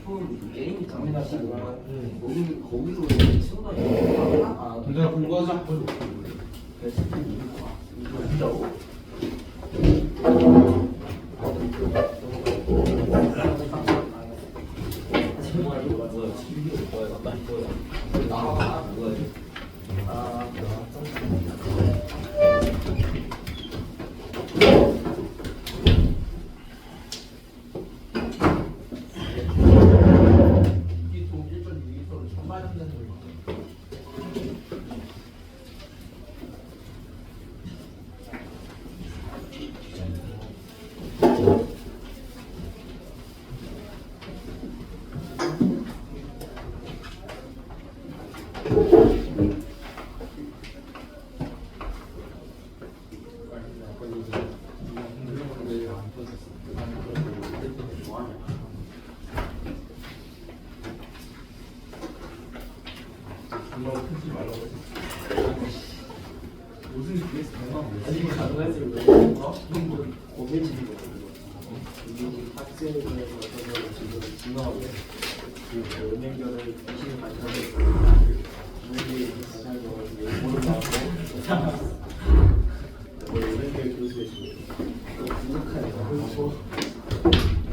처음 게임 있잖아. 거기서 친구가 얘들아 공부하자. 진짜로?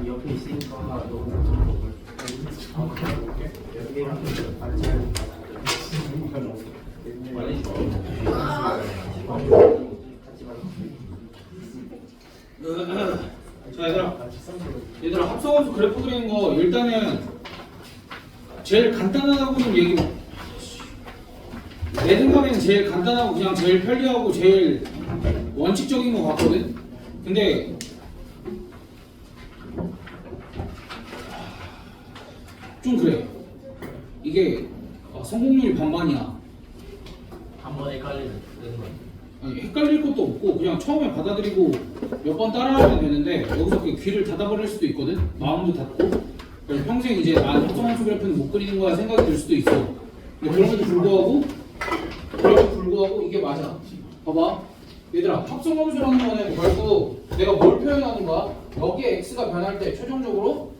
옆에 있으니까 자 얘들아 합성함수 그래프 그리는 거 일단은 제일 간단하다고 좀 얘기. 내 생각에는 제일 간단하고 그냥 제일 편리하고 제일 원칙적인 것 같거든. 근데 좀 그래. 이게 성공률이 반반이야. 한 번에 깔리는 거야. 아니, 헷갈릴 것도 없고 그냥 처음에 받아들이고 몇 번 따라하면 되는데 여기서 그 귀를 닫아버릴 수도 있거든. 마음도 닫고 그래서 평생 이제 합성함수 그래프는 못 그리는 거야 생각이 들 수도 있어. 근데 그럼에도 불구하고 이게 맞아. 봐봐 얘들아, 합성함수라는 거는 결국 내가 뭘 표현하는 거야? 여기에 x가 변할 때 최종적으로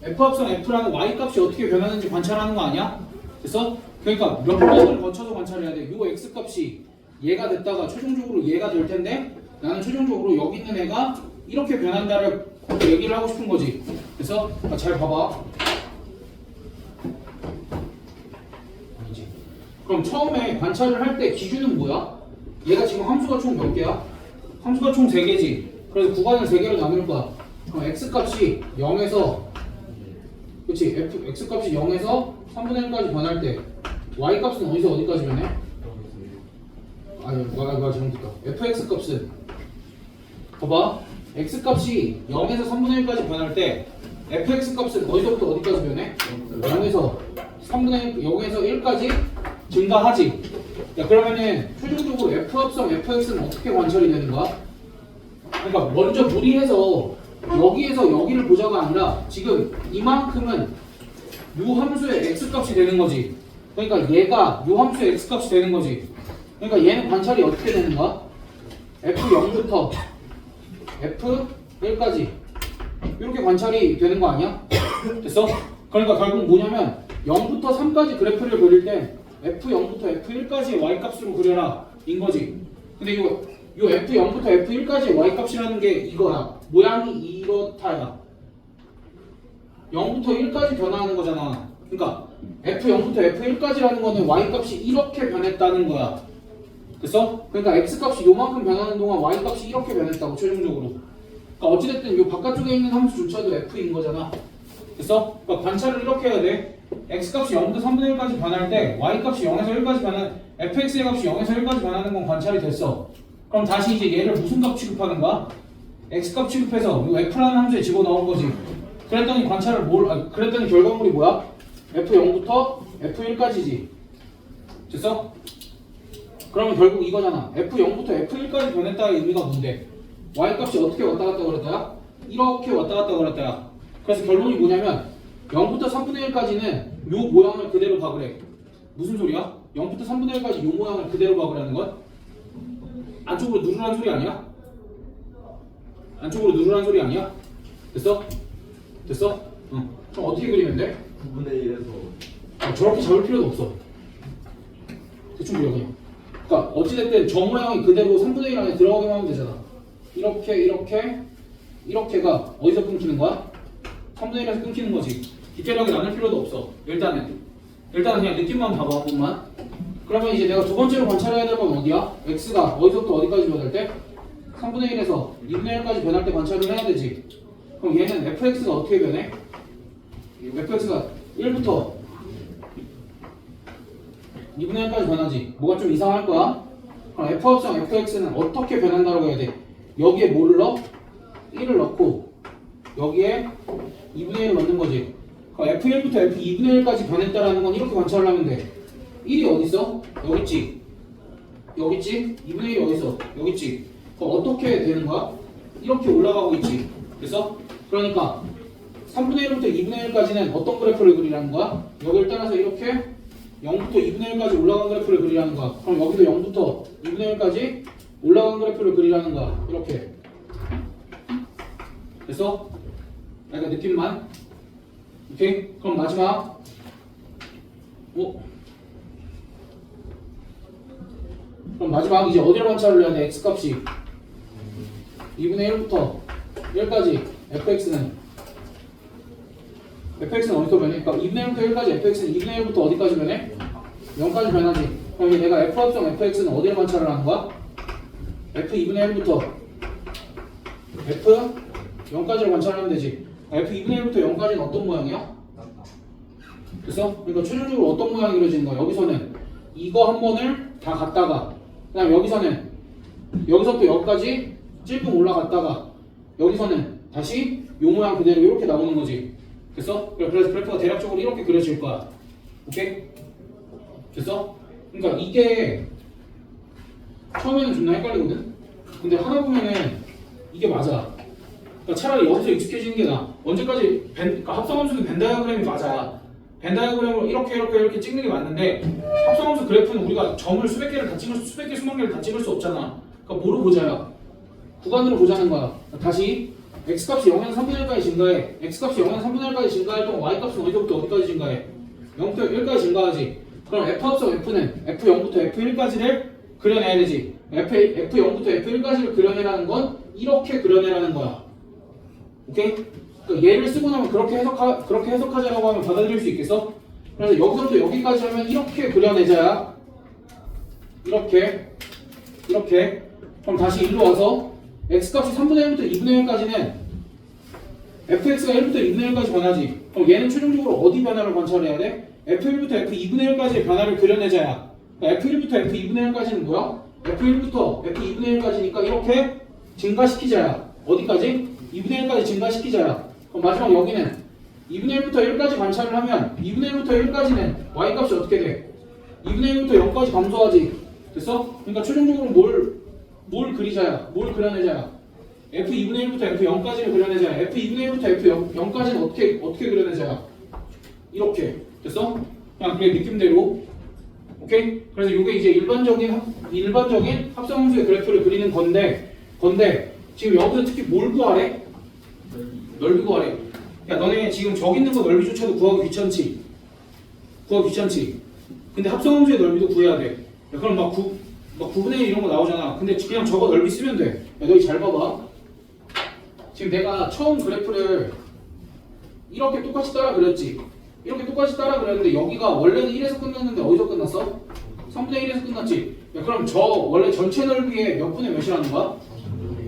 f 합성 f라는 y 값이 어떻게 변하는지 관찰하는 거 아니야? 그래서 그러니까 몇 번을 거쳐서 관찰해야 돼. 요 x 값이 얘가 됐다가 최종적으로 얘가 될 텐데 나는 최종적으로 여기 있는 애가 이렇게 변한다를 얘기를 하고 싶은 거지. 그래서 잘 봐봐. 아니지. 그럼 처음에 관찰을 할 때 기준은 뭐야? 얘가 지금 함수가 총 몇 개야? 함수가 총 3개지. 그래서 구간을 3개로 나눌 거야. 그럼 x값이 0에서 그치? x값이 0에서 3분의 1까지 변할 때 y값은 어디서 어디까지 변해? 아니, 말 잘못했다. fx값은 봐봐. x값이 0에서 3분의 1까지 변할 때 fx값은 어디서부터 어디까지 변해? 0에서 1까지 증가하지. 야, 그러면은 최종적으로 f합성 fx는 어떻게 관찰이 되는 거야? 그러니까 먼저 무리해서 여기에서 여기를 보자가 아니라 지금 이만큼은 요 함수의 x값이 되는 거지. 그러니까 얘가 요 함수의 x값이 되는 거지. 그러니까 얘는 관찰이 어떻게 되는 거야? f0부터 f1까지 이렇게 관찰이 되는 거 아니야? 됐어? 그러니까 결국 뭐냐면 0부터 3까지 그래프를 그릴 때 f0부터 f1까지의 y값으로 그려라 인 거지. 근데 요 f0부터 f1까지의 y값이라는 게 이거야. 모양이 이렇다야. 0부터 1까지 변화하는 거잖아. 그러니까 f0부터 f1까지라는 거는 y값이 이렇게 변했다는 거야. 됐어? 그러니까 x값이 요만큼 변하는 동안 y값이 이렇게 변했다고 최종적으로. 그러니까 어찌됐든 요 바깥쪽에 있는 함수조차도 f인 거잖아. 됐어? 그러니까 관찰을 이렇게 해야 돼. x값이 0부터 3분의 1까지 변할 때 y값이 0에서 1까지 fx의 값이 0에서 1까지 변하는 건 관찰이 됐어. 그럼 다시 이제 얘를 무슨 값 취급하는 거야? x값 취급해서 요 f라는 함수에 집어넣은 거지. 그랬더니 그랬더니 결과물이 뭐야? f0부터 f1까지지. 됐어? 그러면 결국 이거잖아. f0부터 f1까지 변했다의 의미가 뭔데? y값이 어떻게 왔다 갔다 그랬다야? 이렇게 왔다 갔다 그랬다야. 그래서 결론이 뭐냐면 0부터 3분의 1까지는 요 모양을 그대로 박으래. 무슨 소리야? 0부터 3분의 1까지 요 모양을 그대로 박으라는 건? 안쪽으로 누르라는 소리 아니야? 안쪽으로 누르라는 소리 아니야? 됐어? 됐어? 응. 그럼 어떻게 그리면 돼? 9분의 1에서 저렇게 잡을 필요도 없어. 대충 그려 그냥. 그러니까 어찌됐든 저 모양이 그대로 3분의 1 안에 들어가기만 하면 되잖아. 이렇게가 어디서 끊기는 거야? 3분의 1에서 끊기는 거지. 디테일하게 나눌 필요도 없어. 일단은 그냥 느낌만 봐봐 한 번만. 그러면 이제 내가 두 번째로 관찰해야 될 건 어디야? x가 어디서부터 어디까지 변할 때? 3분의 1에서 2분의 1까지 변할 때 관찰을 해야 되지. 그럼 얘는 fx가 어떻게 변해? fx가 1부터 2분의 1까지 변하지. 뭐가 좀 이상할 거야? 그럼 f 합성 fx는 어떻게 변한다고 해야 돼? 여기에 뭐를 넣어? 1을 넣고 여기에 2분의 1을 넣는 거지. 그럼 f1부터 f2분의 1까지 변했다라는 건 이렇게 관찰을 하면 돼. 1이 어디 있어? 여기 있지. 2분의 1이 어디 있어? 여기 있지. 그럼 어떻게 되는 거야? 이렇게 올라가고 있지. 그래서 그러니까 3분의 1부터 2분의 1까지는 어떤 그래프를 그리라는 거야? 여기를 따라서 이렇게 0부터 2분의 1까지 올라간 그래프를 그리라는 거야. 그럼 여기도 0부터 2분의 1까지 올라간 그래프를 그리라는 거야. 이렇게. 그래서 약간 느낌만. 오케이? 그럼 마지막. 그럼 마지막 이제 어디를 관찰을 해야 돼? x값이 2분의 1부터 1까지 fx는 어디서 변해? 그러니까 2분의 1부터 1까지 fx는 2분의 1부터 어디까지 변해? 0까지 변하지. 그럼 이제 내가 f 합성 fx는 어디를 관찰을 하는 거야? f 2분의 1부터 f 0까지를 관찰하면 되지. f 2분의 1부터 0까지는 어떤 모양이야? 그래서 그러니까 최종적으로 어떤 모양이 그려지는 거야? 여기서는 이거 한 번을 다 갔다가 그다음 여기서는 여기서부터 여기까지 찔끔 올라갔다가 여기서는 다시 요 모양 그대로 이렇게 나오는 거지. 그래서 그래프가 대략적으로 이렇게 그려질 거야. 오케이? 그래서 그러니까 이게 처음에는 존나 헷갈리거든. 근데 하다 보면은 이게 맞아. 그러니까 차라리 여기서 익숙해지는 게 나아. 언제까지 그러니까 합성함수는 벤 다이어그램이 맞아. 벤 다이어그램으로 이렇게 찍는 게 맞는데 합성함수 그래프는 우리가 점을 수백 개를 다 찍을 수백 개 수만 개를 다 찍을 수 없잖아. 그러니까 뭐로 보자야? 구간으로 보자는 거야. 다시 x값이 0에서 3분의 1까지 증가해. x값이 0에서 3분의 1까지 증가할 동안 y값은 어디서부터 어디까지 증가해? 0부터 1까지 증가하지. 그럼 f 합성 f는 f0부터 f1까지를 그려내야 되지. f0부터 f1까지를 그려내라는 건 이렇게 그려내라는 거야. 오케이? 그러니까 얘를 쓰고 나면 그렇게 해석하자라고 하면 받아들일 수 있겠어? 그래서 여기서부터 여기까지 하면 이렇게 그려내자야. 이렇게. 그럼 다시 일로 와서 x값이 3분의 1부터 2분의 1까지는 fx가 1부터 2분의 1까지 변하지. 그럼 얘는 최종적으로 어디 변화를 관찰해야 돼? f1부터 f2분의 1까지의 변화를 그려내자야. 그러니까 f1부터 f2분의 1까지는 뭐야? f1부터 f2분의 1까지니까 이렇게 증가시키자야. 어디까지? 2분의 1까지 증가시키자야. 그럼 마지막 여기는 2분의 1부터 1까지 관찰을 하면 2분의 1부터 1까지는 y값이 어떻게 돼? 2분의 1부터 0까지 감소하지. 됐어? 그러니까 최종적으로 뭘 그리자야? 뭘 그려내자야? f 2분의 1부터 f 0까지를 그려내자야. f 2분의 1부터 f 0까지는 어떻게 그려내자야? 이렇게. 됐어? 그냥 그게 느낌대로. 오케이? 그래서 이게 이제 일반적인 합성함수의 그래프를 그리는 건데 지금 여기서 특히 뭘 구하래? 넓이 구하래. 야 너네 지금 저기 있는 거 넓이조차도 구하기 귀찮지? 근데 합성함수의 넓이도 구해야 돼. 야, 그럼 막 9분의 1 이런 거 나오잖아. 근데 그냥 저거 넓이 쓰면 돼. 야, 너희 잘 봐봐. 지금 내가 처음 그래프를 이렇게 똑같이 따라 그렸지. 이렇게 똑같이 따라 그렸는데 여기가 원래는 1에서 끝났는데 어디서 끝났어? 3분의 1에서 끝났지. 야, 그럼 저 원래 전체 넓이의 몇 분의 몇이라는 거야?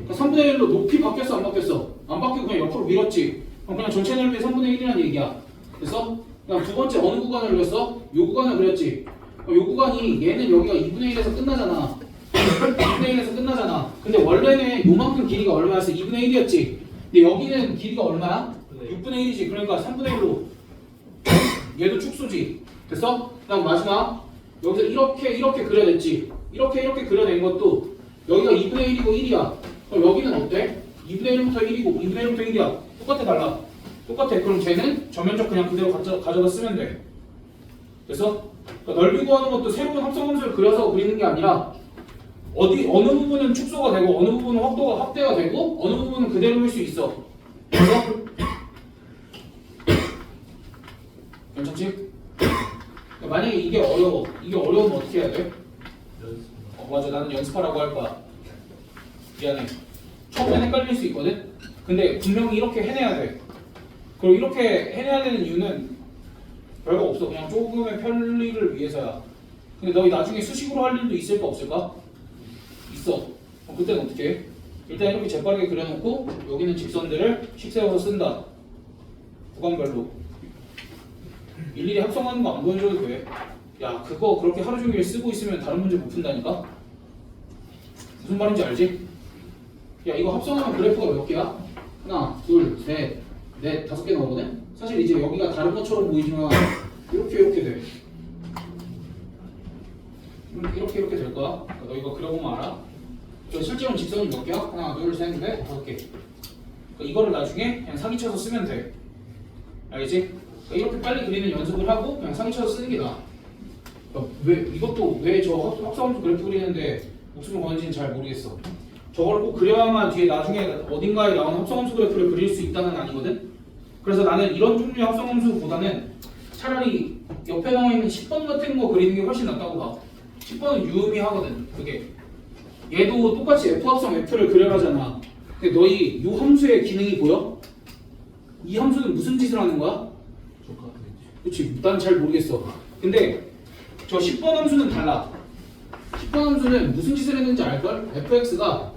그러니까 3분의 1로 높이 바뀌었어 안 바뀌었어? 안 바뀌고 그냥 옆으로 밀었지. 그럼 그냥 전체 넓이의 3분의 1이라는 얘기야. 그래서 그냥 두 번째 어느 구간을 그렸어? 요 구간을 그렸지. 요 구간이 얘는 여기가 2분의 1에서 끝나잖아. 2분의 1에서 끝나잖아. 근데 원래는 요만큼 길이가 얼마였어? 2분의 1이었지. 근데 여기는 길이가 얼마야? 6분의 1이지. 그러니까 3분의 1로 얘도 축소지. 됐어? 그다음 마지막 여기서 이렇게 그려냈지. 이렇게 그려낸 것도 여기가 2분의 1이고 1이야. 그럼 여기는 어때? 2분의 1부터 1이고 2분의 1부터 1이야. 달라. 똑같아. 그럼 쟤는 전면적 그냥 그대로 가져다 쓰면 돼. 그래서 그러니까 넓이 구하는 것도 새로운 합성함수를 그려서 그리는 게 아니라 어느 부분은 축소가 되고 어느 부분은 확대가 되고 어느 부분은 그대로일 수 있어. 그래서 괜찮지? 만약에 이게 어려워. 이게 어려우면 어떻게 해야 돼? 맞아. 나는 연습하라고 할 거야. 미안해. 처음엔 헷갈릴 수 있거든? 근데 분명히 이렇게 해내야 돼. 그리고 이렇게 해내야 되는 이유는 별거 없어. 그냥 조금의 편리를 위해서야. 근데 너희 나중에 수식으로 할 일도 있을까 없을까? 있어. 그때는 어떻게 해? 일단 이렇게 재빠르게 그려놓고 여기는 직선들을 식 세워서 쓴다. 구간별로. 일일이 합성하는 거 안 보여줘도 돼. 야, 그거 그렇게 하루 종일 쓰고 있으면 다른 문제 못 푼다니까? 무슨 말인지 알지? 야, 이거 합성하면 그래프가 몇 개야? 하나, 둘, 셋, 넷, 5개 나오거든? 사실 이제 여기가 다른 것처럼 보이지만 이렇게 돼. 이렇게 될 거야. 그러니까 너 이거 그려보면 알아. 실제로는 직선이 몇 개야? 하나, 둘, 셋, 넷, 5개. 그러니까 이거를 나중에 그냥 사기쳐서 쓰면 돼. 알겠지? 그러니까 이렇게 빨리 그리는 연습을 하고 그냥 사기쳐서 쓰는 게 나아. 그러니까 이것도 왜 저 합성함수 그래프 그리는데 목숨을 거는지는 잘 모르겠어. 저걸 꼭 그려야만 뒤에 나중에 어딘가에 나오는 합성함수 그래프를 그릴 수 있다는 아니거든? 그래서 나는 이런 종류의 합성함수보다는 차라리 옆에 나와 있는 10번 같은 거 그리는 게 훨씬 낫다고 봐. 10번은 유의미하거든. 그게 얘도 똑같이 F 합성 F를 그려가잖아. 근데 너희 이 함수의 기능이 보여? 이 함수는 무슨 짓을 하는 거야? 그렇지. 난 잘 모르겠어. 근데 저 10번 함수는 달라. 10번 함수는 무슨 짓을 했는지 알걸? fx가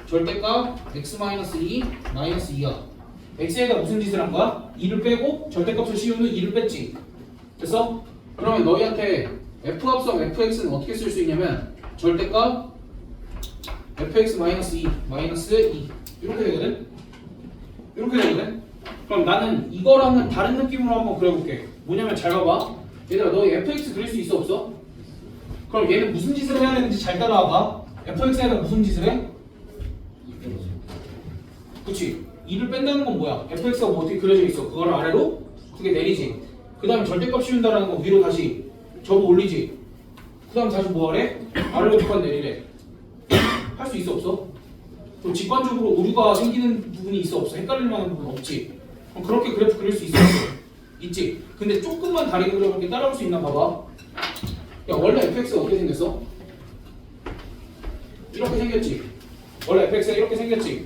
절대값 x-2 -2야. x에다 무슨 짓을 한 거야? 2를 빼고 절대값을 씌우는 2를 뺐지. 됐어? 그러면 너희한테 f 합성 fx는 어떻게 쓸 수 있냐면 절대값 fx-2 -2 이렇게 되거든? 이렇게 되거든? 그럼 나는 이거랑은 다른 느낌으로 한번 그려볼게. 뭐냐면 잘 봐봐. 얘들아, 너희 fx 그릴 수 있어 없어? 그럼 얘는 무슨 짓을 해야 되는지 잘 따라와봐. fx에다 무슨 짓을 해? 그치? 2를 뺀다는 건 뭐야? fx가 뭐 어떻게 그려져 있어? 그걸 아래로 크게 내리지. 그 다음에 절대값 씌운다라는 거 위로 다시 접어 올리지. 그 다음 다시 뭐 하래? 아래로 두 칸 내리래. 할 수 있어 없어? 그럼 직관적으로 오류가 생기는 부분이 있어 없어? 헷갈릴 만한 부분 없지? 그럼 그렇게 그래프 그릴 수 있어 없어? 있지? 근데 조금만 다르게 그려볼게. 따라올 수 있나 봐봐. 야, 원래 fx가 어떻게 생겼어? 이렇게 생겼지? 원래 fx가 이렇게 생겼지?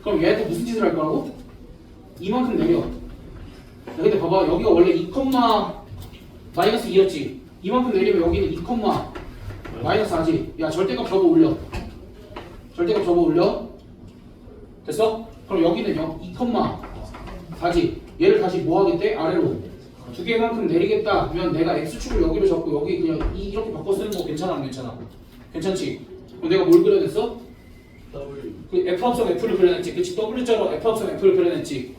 그럼 얘한테 무슨 짓을 할 거라고? 이만큼 내려. 야, 근데 봐봐. 여기가 원래 2, -2였지? 이만큼 내리면 여기는 2, -4지? 야, 절대값 접어 올려. 절대값 접어 올려. 됐어? 그럼 여기는 2, 4지? 얘를 다시 뭐 하겠대? 아래로 두 개만큼 내리겠다 하면 내가 x축을 여기로 잡고 여기 그냥 이렇게 바꿔 쓰는 거 괜찮아 안 괜찮아? 괜찮지? 그럼 내가 뭘 그려냈어? 그 f 합성 f를 그려냈지. 그치? w자로 f 합성 f를 그려냈지.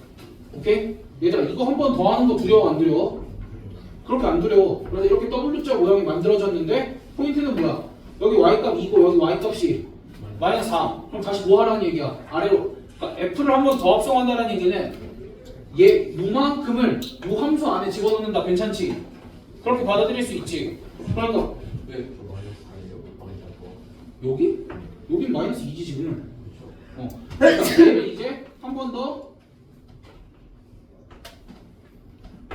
오케이? 얘들아, 이거 한 번 더 하는 거 두려워 안 두려워? 그렇게 안 두려워. 그래서 이렇게 w자 모양이 만들어졌는데 포인트는 뭐야? 여기 y값 2고 여기 y값이 -4. 그럼 다시 뭐 하라는 얘기야? 아래로. 그러니까 f를 한 번 더 합성한다는 얘기는 얘 요만큼을 요 함수 안에 집어넣는다. 괜찮지? 그렇게 받아들일 수 있지. 그러니까 왜? 여기? 여긴 -2지 지금. 그러니까 얘를 이제 한 번 더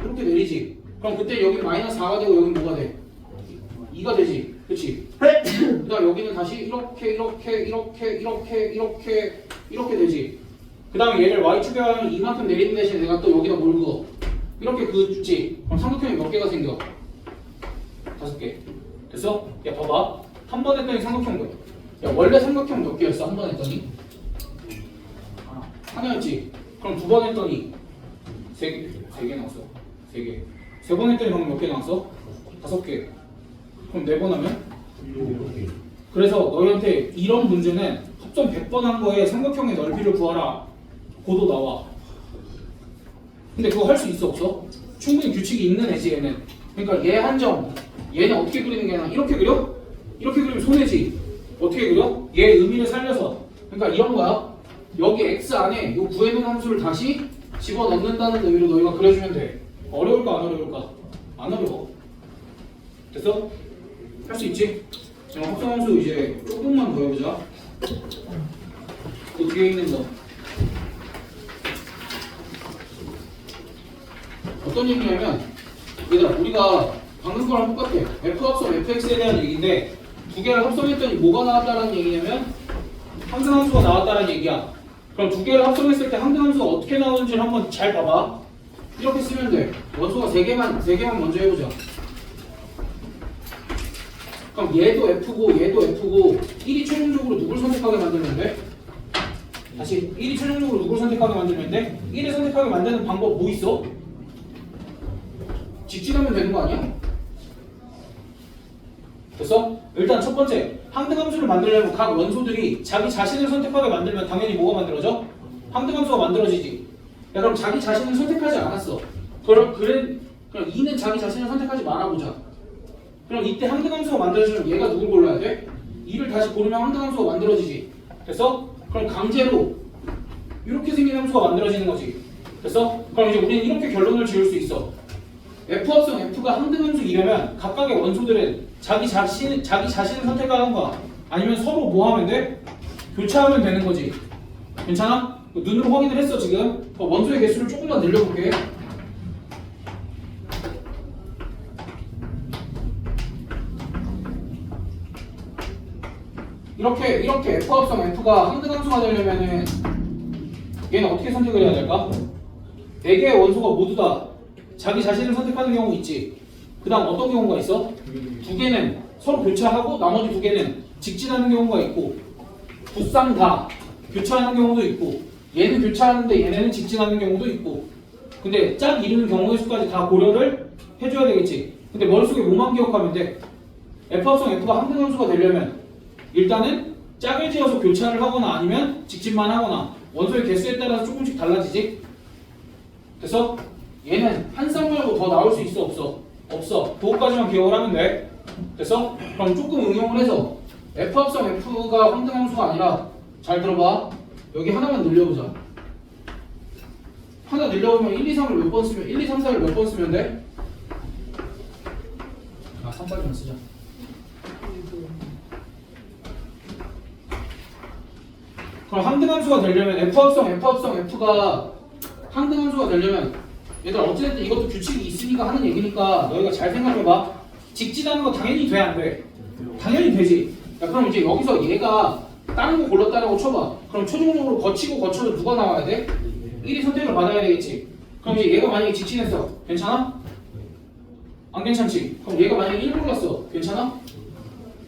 이렇게 내리지. 그럼 그때 여기 -4가 되고 여기 뭐가 돼? 2가 되지. 그치? 그 다음 여기는 다시 이렇게 되지. 그 다음에 얘를 y축에 하면 이만큼 내리는 대신에 내가 또 여기다 뭘 그어? 이렇게 그어주지. 그럼 삼각형이 몇 개가 생겨? 5개. 됐어? 야, 봐봐. 한 번 했더니 삼각형 뭐야? 야, 원래 삼각형 몇 개였어? 한 번 했더니? 하나였지? 그럼 두 번 했더니? 3개 나왔어. 3개. 세 번 했더니 그럼 몇 개 나왔어? 5개. 그럼 4번 하면? 그래서 너희한테 이런 문제는 합성 100번 한 거에 삼각형의 넓이를 구하라. 고도 나와. 근데 그거 할 수 있어 없어? 충분히 규칙이 있는 애지 얘는. 그러니까 얘 한정. 얘는 어떻게 그리는 게 아니라 이렇게 그려? 이렇게 그리면 손해지. 어떻게 그려? 얘 의미를 살려서. 그러니까 이런 거야. 여기 x 안에 요 구해놓은 함수를 다시 집어넣는다는 의미로 너희가 그려주면 돼. 어려울까 안 어려울까? 안 어려워. 됐어? 할 수 있지? 그럼 합성함수 이제 조금만 더 해보자. 그 뒤에 있는 거. 어떤 얘기냐면 얘들아 우리가 방금 거랑 똑같아. f 합성 fx에 대한 얘기인데 두 개를 합성했더니 뭐가 나왔다는 얘기냐면 항등함수가 나왔다는 얘기야. 그럼 두 개를 합성했을 때 항등함수가 어떻게 나오는지를 한번 잘 봐봐. 이렇게 쓰면 돼. 원소가 세 개만 먼저 해보자. 그럼 얘도 F고 얘도 F고 1이 최종적으로 누굴 선택하게 만들면 돼? 다시 1이 최종적으로 누굴 선택하게 만들면 돼? 1을 선택하게 만드는 방법 뭐 있어? 직진하면 되는 거 아니야? 됐어? 일단 첫 번째 항등함수를 만들려면 각 원소들이 자기 자신을 선택하게 만들면 당연히 뭐가 만들어져? 항등함수가 만들어지지. 야, 그럼 자기 자신을 선택하지 않았어. 그럼 2는 자기 자신을 선택하지 말아보자. 그럼 이때 항등함수가 만들어지면 얘가 누굴 골라야 돼? 2를 다시 고르면 항등함수가 만들어지지. 됐어? 그럼 강제로 이렇게 생긴 함수가 만들어지는 거지. 됐어? 그럼 이제 우리는 이렇게 결론을 지을 수 있어. F 합성 F가 항등함수이려면 각각의 원소들은 자기 자신을 선택하는 거야. 아니면 서로 뭐 하면 돼? 교차하면 되는 거지. 괜찮아? 눈으로 확인을 했어 지금. 원소의 개수를 조금만 늘려볼게. 이렇게 F 합성 F가 항등함수가 되려면은 얘는 어떻게 선택을 해야 될까? 4개의 원소가 모두 다 자기 자신을 선택하는 경우 있지. 그 다음 어떤 경우가 있어? 2개는 서로 교차하고 나머지 2개는 직진하는 경우가 있고 두 쌍 다 교차하는 경우도 있고 얘는 교차하는데 얘네는 직진하는 경우도 있고. 근데 짝 이루는 경우의 수까지 다 고려를 해줘야 되겠지. 근데 머릿속에 뭐만 기억하면 돼? F 합성 F가 항등함수가 되려면 일단은 짝을 지어서 교차를 하거나 아니면 직진만 하거나 원소의 개수에 따라서 조금씩 달라지지. 됐어? 얘는 한 쌍 말고 더 나올 수 있어 없어? 없어. 그거까지만 기억을 하면 돼. 됐어? 그럼 조금 응용을 해서 F 합성 F가 항등함수가 아니라 잘 들어봐. 여기 하나만 늘려보자. 하나 늘려보면 1, 2, 3을 몇 번 쓰면 1, 2, 3, 4를 몇 번 쓰면 돼? 3까지만 쓰자. 그럼 항등함수가 되려면 F 합성 F가 항등함수가 되려면 얘들아 어쨌든 이것도 규칙이 있으니까 하는 얘기니까 너희가 잘 생각해봐. 직진하는 거 당연히 돼 안 돼? 당연히 되지. 야, 그럼 이제 여기서 얘가 다른 거 골랐다라고 쳐봐. 그럼 최종적으로 거쳐도 누가 나와야 돼? 1이 선택을 받아야 되겠지. 그럼 이제 얘가 만약에 직진했어. 괜찮아? 안 괜찮지? 그럼 얘가 만약에 1 골랐어. 괜찮아?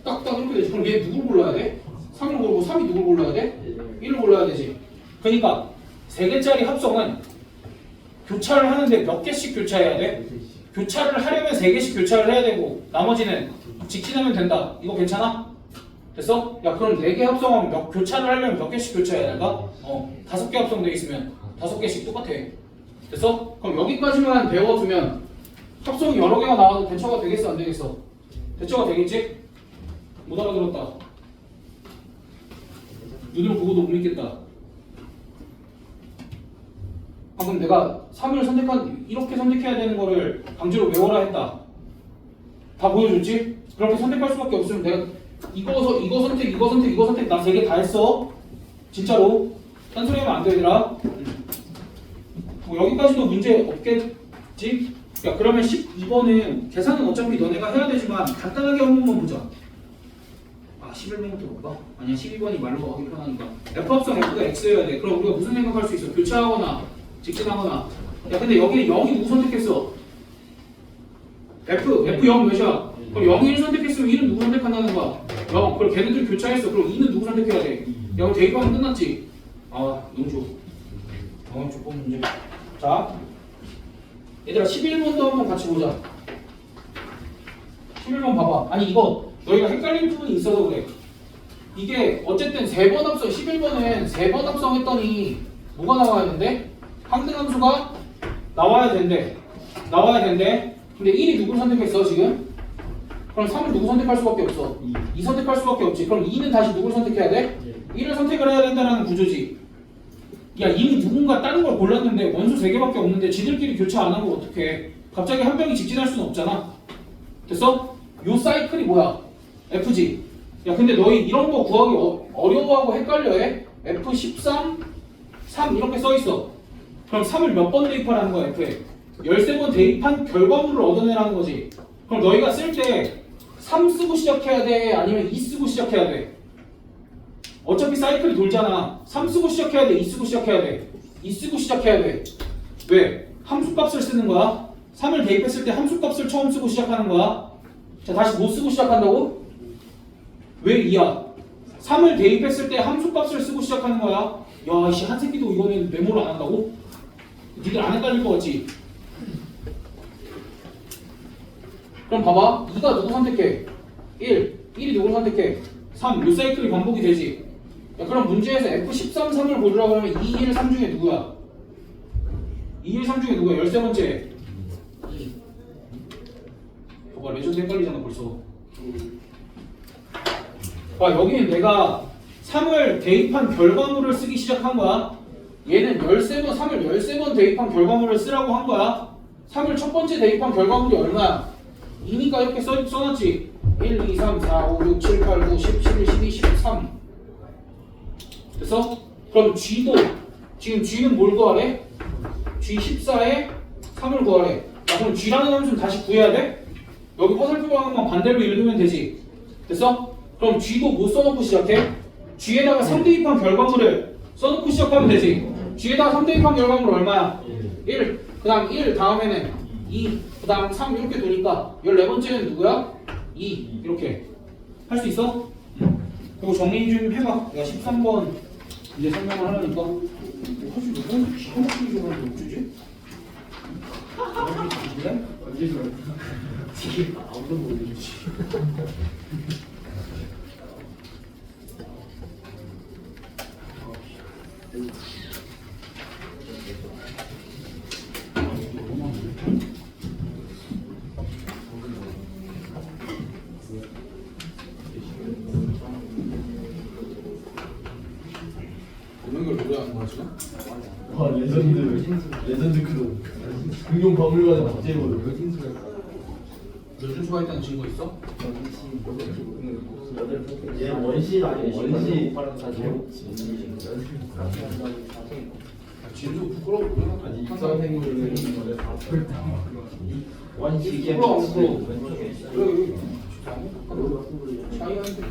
딱딱 이렇게 되지. 그럼 얘 누굴 골라야 돼? 3을 고르고 3이 누굴 골라야 돼? 1을 골라야 되지. 그러니까 3개짜리 합성은 교차를 하는데 몇 개씩 교차해야 돼? 교차를 하려면 3개씩 교차를 해야 되고 나머지는 직진하면 된다. 이거 괜찮아? 됐어? 야 그럼 4개 합성하면 교차를 하려면 몇 개씩 교차해야 될까? 5개 합성돼 있으면 5개씩 똑같아. 됐어? 그럼 여기까지만 배워두면 합성이 여러 개가 나와도 대처가 되겠어 안 되겠어? 대처가 되겠지? 못 알아들었다. 눈으로 보고도 못 믿겠다. 방금 내가 3을 이렇게 선택해야 되는 거를 강제로 외워라 했다. 다 보여줬지? 그렇게 선택할 수밖에 없으면 내가 이거 선택 나 3개 다 했어. 진짜로. 딴소리 하면 안 돼, 얘들아. 뭐 여기까지도 문제 없겠지? 야, 그러면 12번은 계산은 어차피 너네가 해야 되지만 간단하게 한 번만 보자. 11번부터 볼까? 아니야, 12번이 말로 하기 편하니까. F 합성 F가 X여야 돼. 그럼 우리가 무슨 생각할 수 있어? 교차하거나 직진하거나. 야, 근데 여기 0이 누구 선택했어? F 0 몇이야? 그럼 0이 1 선택했으면 1은 누구 선택한다는 거야? 0. 그럼 걔네들 교차했어. 그럼 2는 누구 선택해야 돼? 야, 그럼 대입하면 끝났지? 너무 좋아. 다음 조건 문제. 자, 얘들아 11번도 한번 같이 보자. 11번 봐봐. 아니 이거 너희가 헷갈릴 부분이 있어서 그래. 이게 어쨌든 3번 합성 11번은 3번 합성했더니 뭐가 나와야 된대? 항등함수가 나와야 된대. 근데 1이 누굴 선택했어 지금? 그럼 3을 누구 선택할 수밖에 없어? 2 선택할 수밖에 없지. 그럼 2는 다시 누굴 선택해야 돼? 1을 선택을 해야 된다는 구조지. 야, 이미 누군가 다른 걸 골랐는데 원소 3개밖에 없는데 지들끼리 교차 안 하고 어떡해. 갑자기 한 명이 직진할 수는 없잖아. 됐어? 요 사이클이 뭐야? F지. 야, 근데 너희 이런 거 구하기 어려워하고 헷갈려해? F13, 3 이렇게 써있어. 그럼 3을 몇 번 대입하라는 거야, F에? 13번 대입한 결과물을 얻어내라는 거지. 그럼 너희가 쓸 때 3 쓰고 시작해야 돼? 아니면 2 쓰고 시작해야 돼? 어차피 사이클이 돌잖아. 3 쓰고 시작해야 돼? 2 쓰고 시작해야 돼? 2 쓰고 시작해야 돼. 왜? 함수값을 쓰는 거야. 3을 대입했을 때 함수값을 처음 쓰고 시작하는 거야. 자, 다시 뭐 쓰고 시작한다고? 왜 2야? 3을 대입했을 때 함수값을 쓰고 시작하는 거야. 야, 이씨 한 새끼도 이거는 메모를 안 한다고? 니들 안 헷갈릴 거 같지? 그럼 봐봐. 2가 누구 선택해? 1이 누구 선택해? 3. 요 사이클이 반복이 되지. 야, 그럼 문제에서 F13, 3을 고르라고 하면 2, 1, 3 중에 누구야? 2, 1, 3 중에 누구야? 13번째. 봐봐, 레전드 헷갈리잖아 벌써. 봐, 여기는 내가 3을 대입한 결과물을 쓰기 시작한 거야. 얘는 13번, 3을 13번 대입한 결과물을 쓰라고 한 거야. 3을 첫 번째 대입한 결과물이 얼마야? 2니까 이렇게 써놨지. 1, 2, 3, 4, 5, 6, 7, 8, 9, 10, 11, 12, 13. 됐어? 그럼 G도 지금 G는 뭘 구하래? G14에 3을 구하래. 자, 그럼 G라는 함수는 다시 구해야 돼? 여기 화살표 방향만 반대로 읽으면 되지. 됐어? 그럼 G도 뭐 써놓고 시작해? G에다가 3 대입한 결과물을 써놓고 시작하면 되지. G에다가 3 대입한 결과물 얼마야? 1. 그 다음 1 다음에는 2. 그 다음 3 이렇게 도니까 14번째는 누구야? 2. 이렇게 할 수 있어? 그리고 정리 좀 해봐. 내가 13번 이제 설명을 하려니까 사실 너무 기가 막히게 좀 하는데 어쩌지? 그래? 언제 그래? 아무도 모르지. 이런 걸 노래하는 거야 지금? 와 레전드 크루. 금융 박물관에 박제해 버려. 요즘 수가있다는 증거 있어? 얘 원시 아니 원시. 진도 부끄러워 보여. 아니 입선생님은 원시 부끄러워 부끄러워. 그래 차이하는데.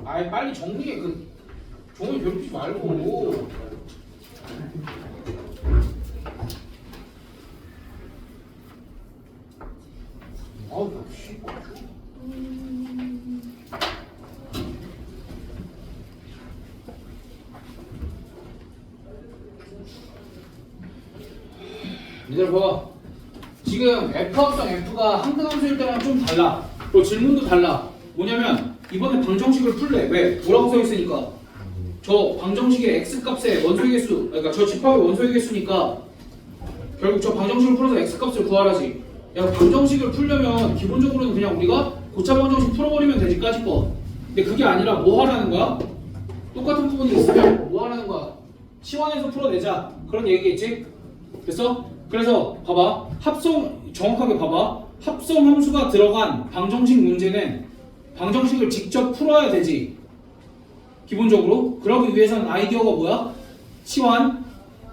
아이 빨리 정리해. 그 종이 괴롭히지 말고. 아우 씨. 얘들 봐봐. 지금 F 합성 F가 한등함수일 때랑 좀 달라. 또 질문도 달라. 뭐냐면 이번에 방정식을 풀래. 왜? 뭐라고 써있으니까. 저 방정식의 x값의 원소의 개수, 그러니까 저 집합의 원소의 개수니까 결국 저 방정식을 풀어서 x값을 구하라지. 야, 방정식을 풀려면 기본적으로는 그냥 우리가 고차 방정식 풀어버리면 되지, 까짓 거. 근데 그게 아니라 뭐 하라는 거야? 똑같은 부분이 있으면 뭐 하라는 거야? 치환해서 풀어내자. 그런 얘기겠지? 됐어? 그래서 봐봐. 정확하게 봐봐. 합성 함수가 들어간 방정식 문제는 방정식을 직접 풀어야 되지. 기본적으로. 그러기 위해서는 아이디어가 뭐야? 치환.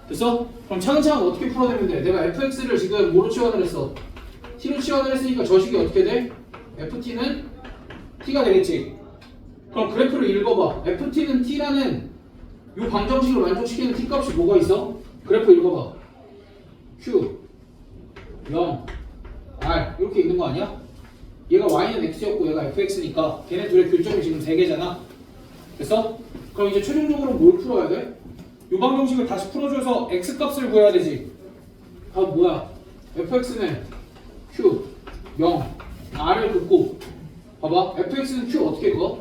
됐어? 그럼 차근차근 어떻게 풀어내면 돼? 내가 fx를 지금 뭐로 치환을 했어? t로 치환을 했으니까 저 식이 어떻게 돼? ft는 t가 되겠지. 그럼 그래프를 읽어봐. ft는 t라는 이 방정식을 만족시키는 t 값이 뭐가 있어? 그래프 읽어봐. q 0 r 이렇게 있는 거 아니야? 얘가 y는 x였고 얘가 fx니까 걔네 둘의 교점이 지금 3개잖아. 됐어? 그럼 이제 최종적으로 뭘 풀어야 돼? 이 방정식을 다시 풀어줘서 x값을 구해야 되지. 아 뭐야? fx는 q 0 r을 긋고 봐봐. fx는 q 어떻게 그어?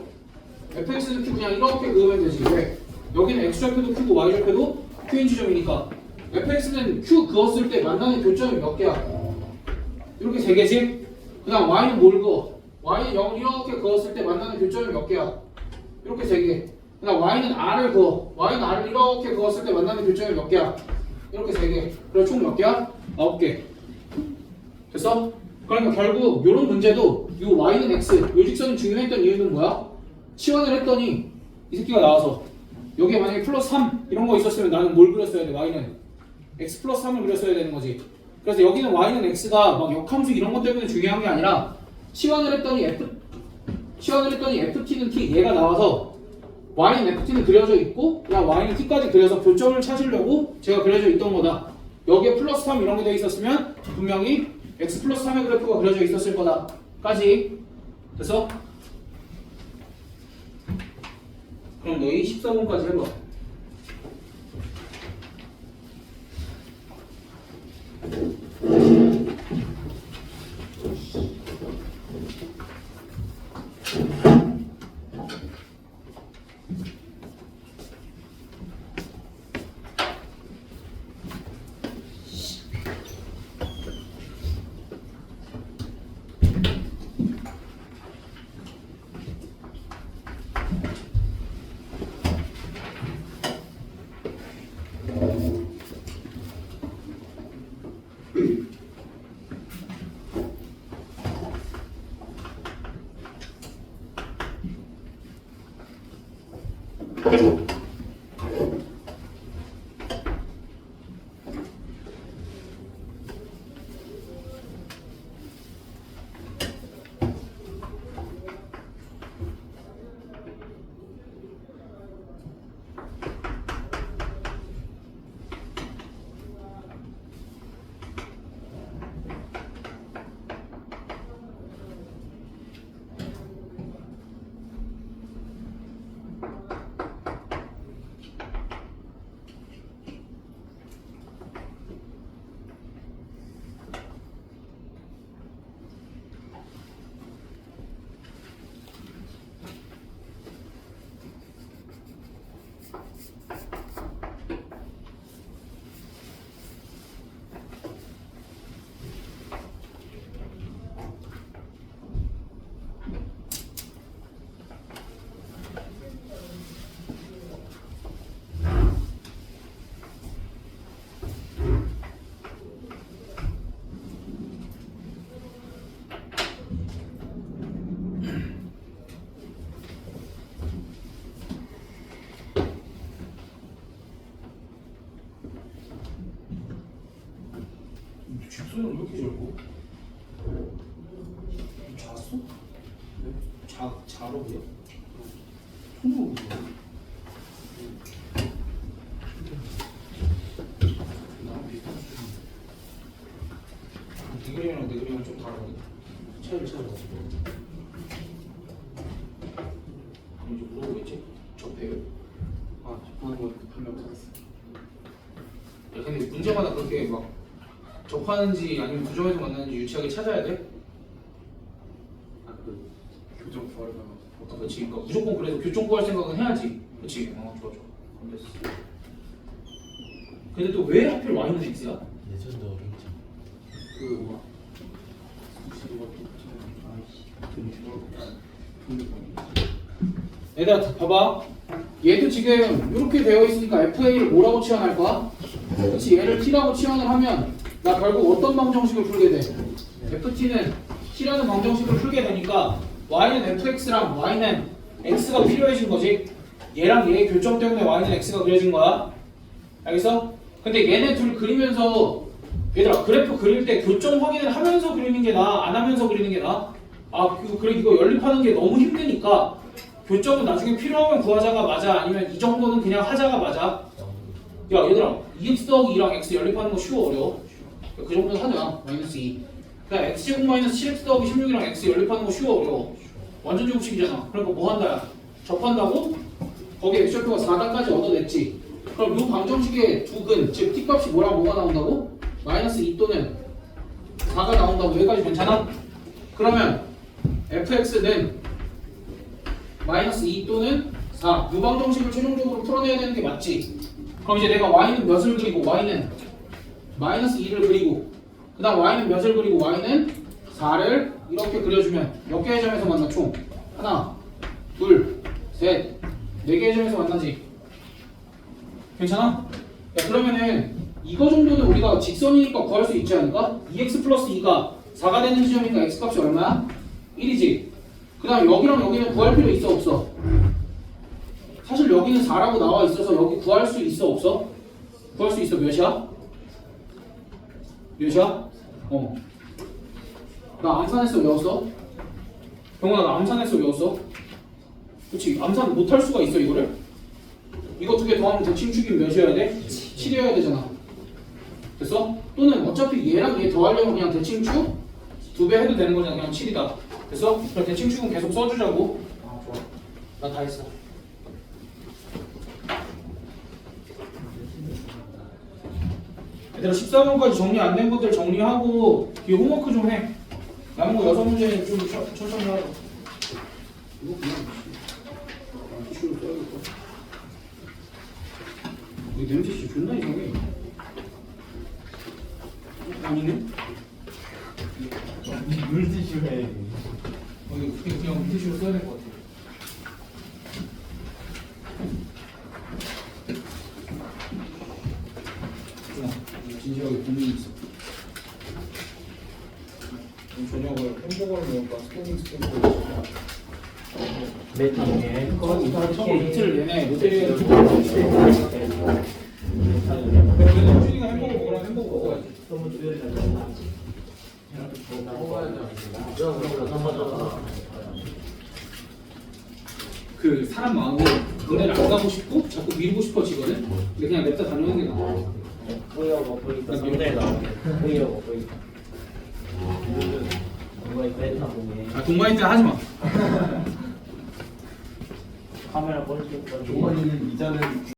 fx는 q 그냥 이렇게 그으면 되지. 왜? 여기는 x좌표도 q고 y좌표도 q인 지점이니까 fx는 q 그었을 때 만나는 교점이 몇 개야? 이렇게 3개지? 그 다음 y는 뭘 그어? y는 0 이렇게 그었을 때 만나는 교점이 몇 개야? 이렇게 3개. 그 다음 y는 r을 그어. y는 r을 이렇게 그었을 때 만나는 교점이 몇 개야? 이렇게 3개. 그럼 총 몇 개야? 9개. 됐어? 그러니까 결국 이런 문제도 이 y는 x, 요 직선이 중요했던 이유는 뭐야? 치환을 했더니 이 새끼가 나와서 여기에 만약에 플러스 3 이런 거 있었으면 나는 뭘 그렸어야 돼? y는 x 플러스 3을 그렸어야 되는 거지. 그래서 여기는 y는 x가 막 역함수 이런 것 때문에 중요한 게 아니라 치환을 했더니 ft는 t 얘가 나와서 y는 ft는 그려져 있고 야 y는 t까지 그려서 교점을 찾으려고 제가 그려져 있던 거다. 여기에 플러스 3 이런 게 돼 있었으면 분명히 x 플러스 3의 그래프가 그려져 있었을 거다까지. 그래서 그럼 너희 14번까지 해봐. 집소리는 왜 이렇게 짧고? 잤어? 네? 자러 그래? 손으로 그래? 나랑 비슷한 수준인데 네 그림이랑 내 그림은 좀 다르거든. 차이를 찾아가지고 이제 물어보겠지? 접해요? 아 접하는 거 분명 찾았어. 야 근데 문제마다 그렇게 막 접하는지 아니면 교정에서 만나는지 유치하게 찾아야 돼? 아, 그 교정 구하려면 어떤 거지? 그러니까 무조건 그래도 교정 구할 생각은 해야지. 그렇지? 좋아. 그럼 됐어. 근데 또 왜 하필 y는 x야? 예전도 어렵죠. 그 뭐, 얘들아 봐봐. 얘도 지금 이렇게 되어 있으니까 FA를 뭐라고 치환할 거야? 그렇지. 얘를 T라고 치환을 하면 나 결국 어떤 방정식을 풀게 돼? FT는 T라는 방정식을 풀게 되니까 Y는 FX랑 Y는 X가 필요해진 거지. 얘랑 얘의 교점 때문에 Y는 X가 그려진 거야. 알겠어? 근데 얘네 둘 그리면서 얘들아 그래프 그릴 때 교점 확인을 하면서 그리는 게 나아? 안 하면서 그리는 게 나아? 아 그래 이거 연립하는 게 너무 힘드니까 교점은 나중에 필요하면 구하자가 맞아? 아니면 이 정도는 그냥 하자가 맞아? 야 얘들아 2x 더하기 2랑 x 연립하는 거 쉬워 어려워? 그 정도는 하자. 마이너스 2 그냥 x제곱 마이너스 7x 더하기 16이랑 x 연립하는 거 쉬워 어려워? 완전 제곱식이잖아. 그러니까 뭐 한다? 접한다고? 거기에 x좌표가 4단까지 얻어냈지. 그럼 이 방정식의 두 근, 즉 t값이 뭐랑 뭐가 나온다고? 마이너스 2 또는 4가 나온다고. 여기까지 괜찮아? 그러면 fx는 마이너스 2 또는 4 이 방정식을 최종적으로 풀어내야 되는 게 맞지? 그럼 이제 내가 y는 몇을 그리고 y는 마이너스 2를 그리고 그 다음 y는 몇을 그리고 y는 4를 이렇게 그려주면 몇 개의 점에서 만나 총? 하나, 둘, 셋, 네 개의 점에서 만나지. 괜찮아? 야 그러면은 이거 정도는 우리가 직선이니까 구할 수 있지 않을까? 2x 플러스 2가 4가 되는 지점이니까 x값이 얼마야? 1이지. 그 다음 여기랑 여기는 구할 필요 있어 없어? 사실 여기는 4라고 나와 있어서 여기 구할 수 있어 없어? 구할 수 있어. 몇이야? 몇이야? 나 암산했어 외웠어? 병원아 나 암산했어 외웠어? 그치 암산 못할 수가 있어 이거를? 이거 두 개 더하면 대칭축이 몇이어야 돼? 7이어야 되잖아. 됐어? 또는 어차피 얘랑 얘 더하려면 그냥 대칭축 2배 해도 되는 거잖아. 그냥 7이다. 됐어? 그럼 대칭축은 계속 써주자고. 아 좋아. 나 다 했어. 얘들아 14번까지 정리 안 된 것들 정리하고 뒤에 홈워크 좀 해. 남은 거 6문제는 좀 천천히 하라. 이거 그냥 티슈로 써야겠다. 이 냄새 진짜 존나 이상해. 아니네? 물티슈 해. 이거 그냥 티슈로 써야 될 것 같아. 진지하게 고민이 있어. 저녁을 햄버거를 먹을까? 스테이크 먹을까? 메타몽에 저거 이틀 내내 롯데리아를 그래도 준이가 햄버거 먹으라면 햄버거 먹어야지. 그 사람 마음이 군대를 안 가고 싶고 자꾸 미루고 싶어지거든. 근데 그냥 냅다 다녀오는 게 나아. 호이어 먹으니까 상대에 나오게. 호이어 먹으니까. 정말 메타몽에. 아 동마인드 하지 마. 카메라 꺼내줘. 종환이는 이자는